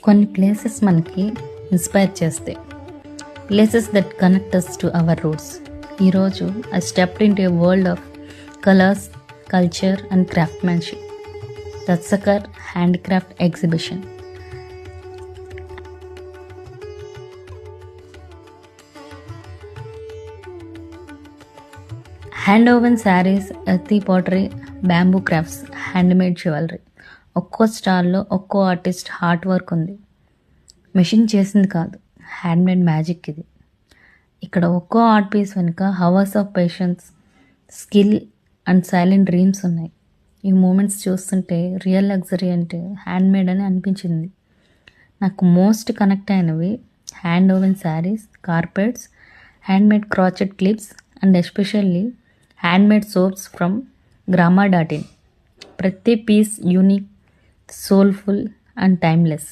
కొన్ని ప్లేసెస్ మనకి ఇన్స్పైర్ చేస్తాయి. Places that connect us to our roots. ఈరోజు I stepped in to a world of colours, culture and craftsmanship. Dastkar handicraft exhibition. Hand woven saris, earthy pottery, bamboo crafts, handmade jewellery. ఒక్కో స్టాల్లో ఒక్కో artist heart work ఉంది. Machine చేసింది కాదు, handmade magic ఇది. ఇక్కడ ఒక్కో ఆర్ట్ పీస్ వెనుక hours of patience, skill and silent dreams ఉన్నాయి. ఈ మూమెంట్స్ చూస్తుంటే రియల్ లగ్జరీ అంటే హ్యాండ్మేడ్ అని అనిపించింది. నాకు మోస్ట్ కనెక్ట్ అయినవి hand woven saris, carpets, handmade crochet clips and especially handmade soaps from grama.in. ప్రతి piece unique, soulful and timeless.